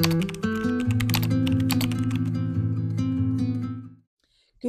Good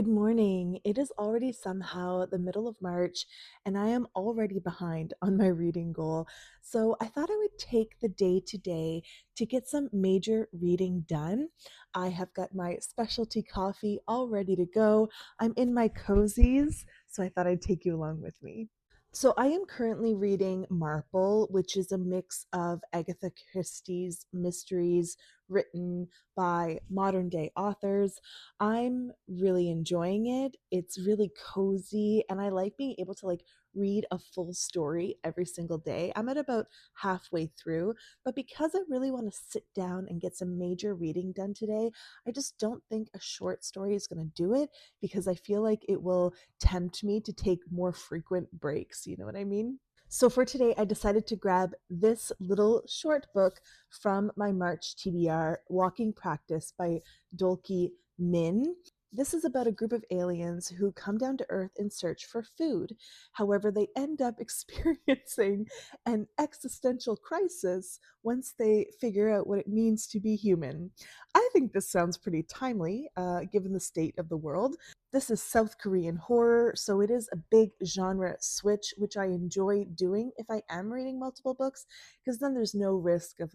morning. It is already somehow the middle of March, and I am already behind on my reading goal. So I thought I would take the day today to get some major reading done. I have got my specialty coffee all ready to go. I'm in my cozies, so I thought I'd take you along with me. So I am currently reading Marple, which is a mix of Agatha Christie's mysteries written by modern day authors. I'm really enjoying it. It's really cozy and I like being able to read a full story every single day. I'm at about halfway through, but because I really want to sit down and get some major reading done today, I just don't think a short story is going to do it because I feel like it will tempt me to take more frequent breaks. You know what I mean? So for today, I decided to grab this little short book from my March TBR, Walking Practice by Dolki Min. This is about a group of aliens who come down to Earth in search for food. However, they end up experiencing an existential crisis once they figure out what it means to be human. I think this sounds pretty timely, given the state of the world. This is South Korean horror, so it is a big genre switch, which I enjoy doing if I am reading multiple books, because then there's no risk of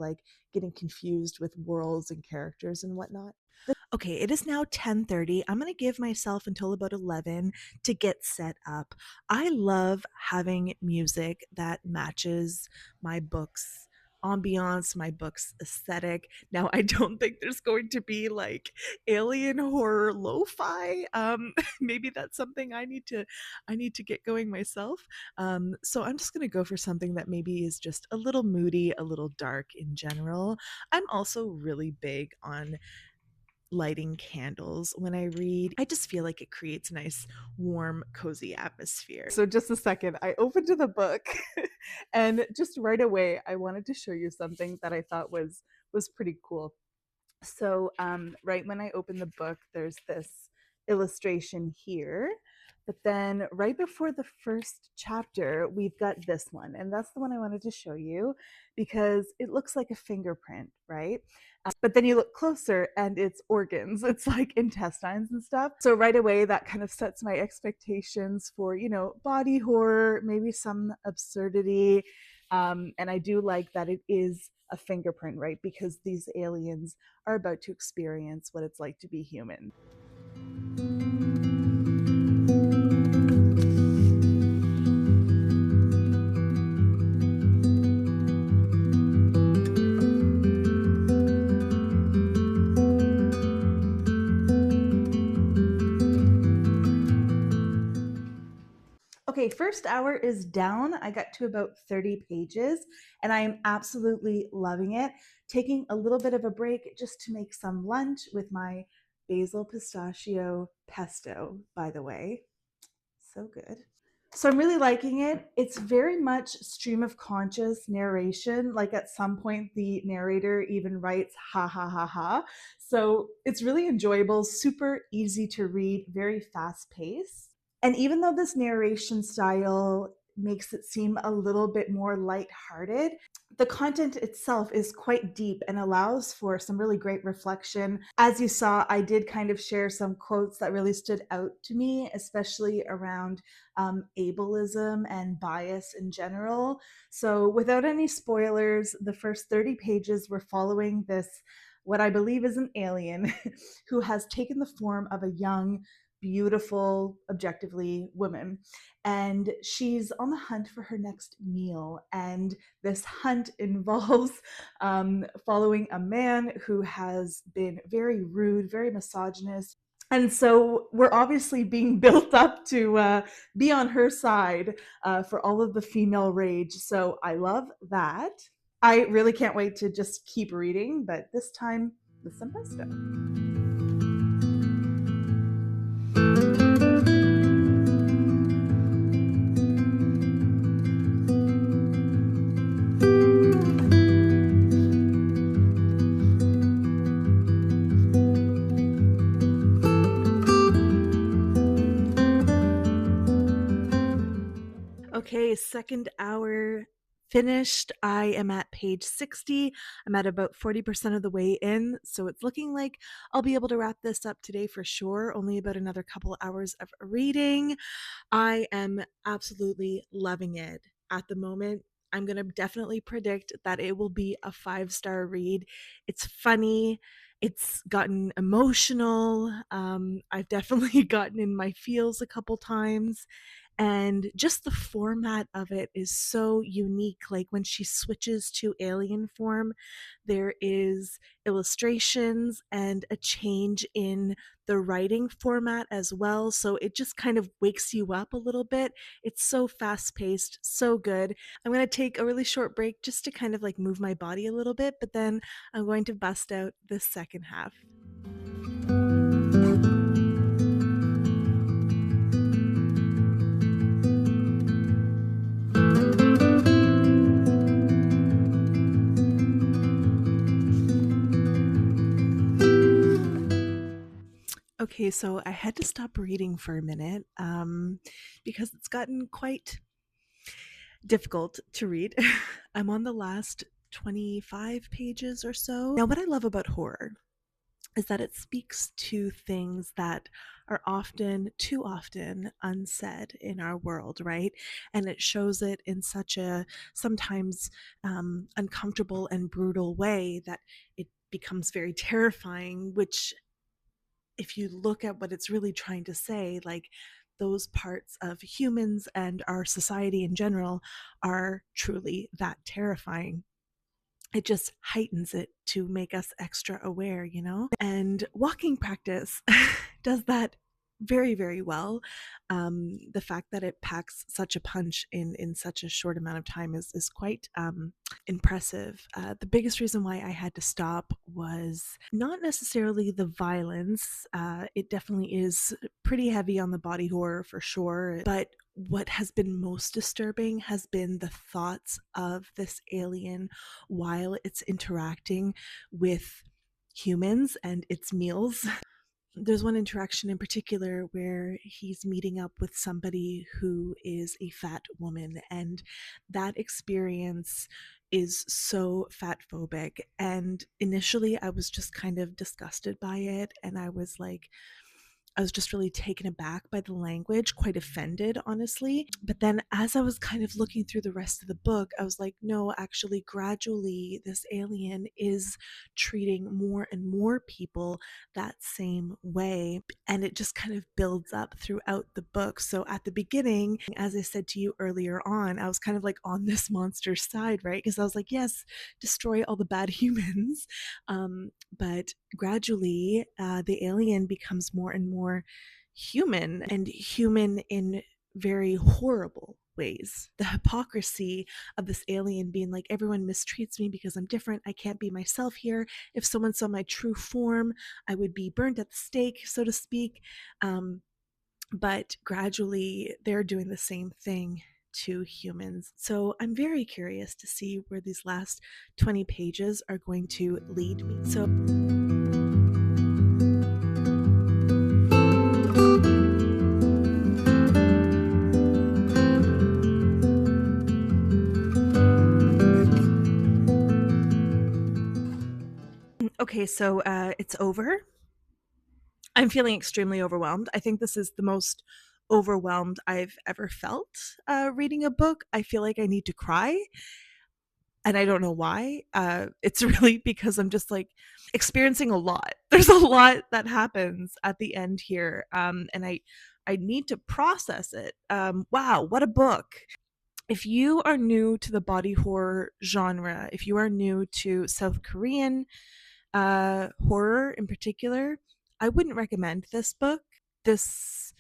getting confused with worlds and characters and whatnot. Okay, it is now 10:30. I'm going to give myself until about 11 to get set up. I love having music that matches my books ambiance, my book's aesthetic. Now, I don't think there's going to be alien horror lo-fi. Maybe that's something I need to get going myself. So I'm just going to go for something that maybe is just a little moody, a little dark in general. I'm also really big on lighting candles when I read. I just feel like it creates a nice, warm, cozy atmosphere. So, just a second, I opened to the book, and just right away, I wanted to show you something that I thought was pretty cool. So, right when I open the book, there's this illustration here. But then, right before the first chapter, we've got this one. And that's the one I wanted to show you because it looks like a fingerprint, right? But then you look closer and it's organs, it's like intestines and stuff. So, right away, that kind of sets my expectations for, body horror, maybe some absurdity. And I do like that it is a fingerprint, right? Because these aliens are about to experience what it's like to be human. Okay, first hour is down. I got to about 30 pages and I am absolutely loving it. Taking a little bit of a break just to make some lunch with my basil pistachio pesto, by the way. So good. So I'm really liking it. It's very much stream of conscious narration. Like at some point, the narrator even writes ha ha ha ha. So it's really enjoyable, super easy to read, very fast paced. And even though this narration style makes it seem a little bit more lighthearted, the content itself is quite deep and allows for some really great reflection. As you saw, I did kind of share some quotes that really stood out to me, especially around ableism and bias in general. So, without any spoilers, the first 30 pages were following this, what I believe is an alien who has taken the form of a young, beautiful, objectively woman. And she's on the hunt for her next meal. And this hunt involves following a man who has been very rude, very misogynist. And so we're obviously being built up to be on her side for all of the female rage. So I love that. I really can't wait to just keep reading, but this time with some pesto. Okay, second hour finished. I am at page 60. I'm at about 40% of the way in, so it's looking like I'll be able to wrap this up today for sure. Only about another couple hours of reading. I am absolutely loving it at the moment. I'm going to definitely predict that it will be a 5-star read. It's funny. It's gotten emotional. I've definitely gotten in my feels a couple times. And just the format of it is so unique. Like when she switches to alien form, there is illustrations and a change in the writing format as well. So it just kind of wakes you up a little bit. It's so fast paced, so good. I'm going to take a really short break just to kind of like move my body a little bit, but then I'm going to bust out the second half. Okay, so I had to stop reading for a minute because it's gotten quite difficult to read. I'm on the last 25 pages or so. Now, what I love about horror is that it speaks to things that are too often unsaid in our world, right? And it shows it in such a sometimes uncomfortable and brutal way that it becomes very terrifying, which if you look at what it's really trying to say, like those parts of humans and our society in general are truly that terrifying. It just heightens it to make us extra aware, you know? And walking practice does that very, very well. The fact that it packs such a punch in such a short amount of time is quite impressive. The biggest reason why I had to stop was not necessarily the violence. It definitely is pretty heavy on the body horror for sure, but what has been most disturbing has been the thoughts of this alien while it's interacting with humans and its meals. There's one interaction in particular where he's meeting up with somebody who is a fat woman, and that experience is so fat phobic. And initially, I was just kind of disgusted by it, and I was just really taken aback by the language, quite offended, honestly. But then as I was kind of looking through the rest of the book, I was like, no, actually, gradually, this alien is treating more and more people that same way. And it just kind of builds up throughout the book. So at the beginning, as I said to you earlier on, I was kind of like on this monster's side, right? Because I was like, yes, destroy all the bad humans. But gradually, the alien becomes more and more human, and human in very horrible ways. The hypocrisy of this alien being like, everyone mistreats me because I'm different. I can't be myself here. If someone saw my true form, I would be burnt at the stake, so to speak. But gradually, they're doing the same thing to humans. So I'm very curious to see where these last 20 pages are going to lead me. So okay, so it's over. I'm feeling extremely overwhelmed. I think this is the most overwhelmed I've ever felt reading a book. I feel like I need to cry, and I don't know why. It's really because I'm just like experiencing a lot. There's a lot that happens at the end here, and I need to process it. Wow, what a book! If you are new to the body horror genre, if you are new to South Korean horror in particular, I wouldn't recommend this book. This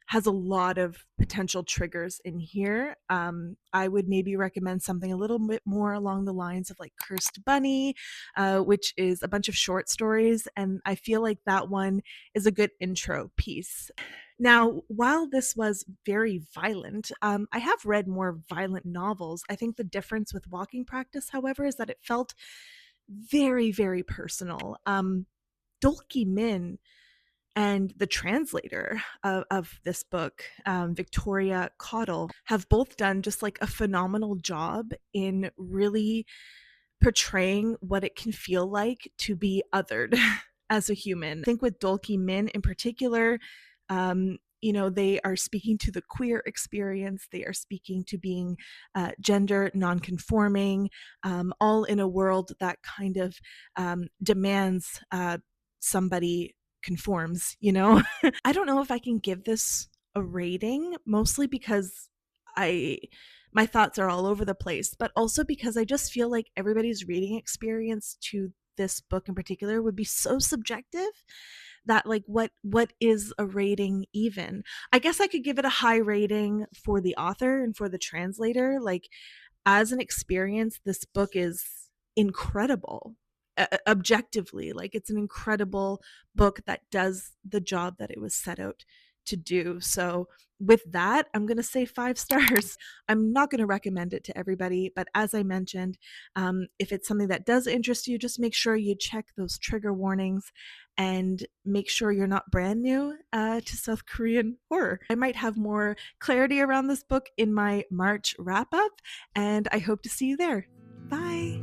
has a lot of potential triggers in here. I would maybe recommend something a little bit more along the lines of like Cursed Bunny, which is a bunch of short stories. And I feel like that one is a good intro piece. Now, while this was very violent, I have read more violent novels. I think the difference with Walking Practice, however, is that it felt very, very personal. Dolki Min and the translator of this book, Victoria Caudle, have both done just like a phenomenal job in really portraying what it can feel like to be othered as a human. I think with Dolki Min in particular, they are speaking to the queer experience. They are speaking to being gender nonconforming, all in a world that kind of demands somebody conforms. I don't know if I can give this a rating, mostly because I my thoughts are all over the place, but also because I just feel like everybody's reading experience to this book in particular would be so subjective that like what is a rating even? I guess I could give it a high rating for the author and for the translator. Like as an experience, this book is incredible. Objectively, like it's an incredible book that does the job that it was set out to do. So with that, I'm going to say 5 stars. I'm not going to recommend it to everybody, but as I mentioned, if it's something that does interest you, just make sure you check those trigger warnings and make sure you're not brand new to South Korean horror. I might have more clarity around this book in my March wrap up, and I hope to see you there. Bye.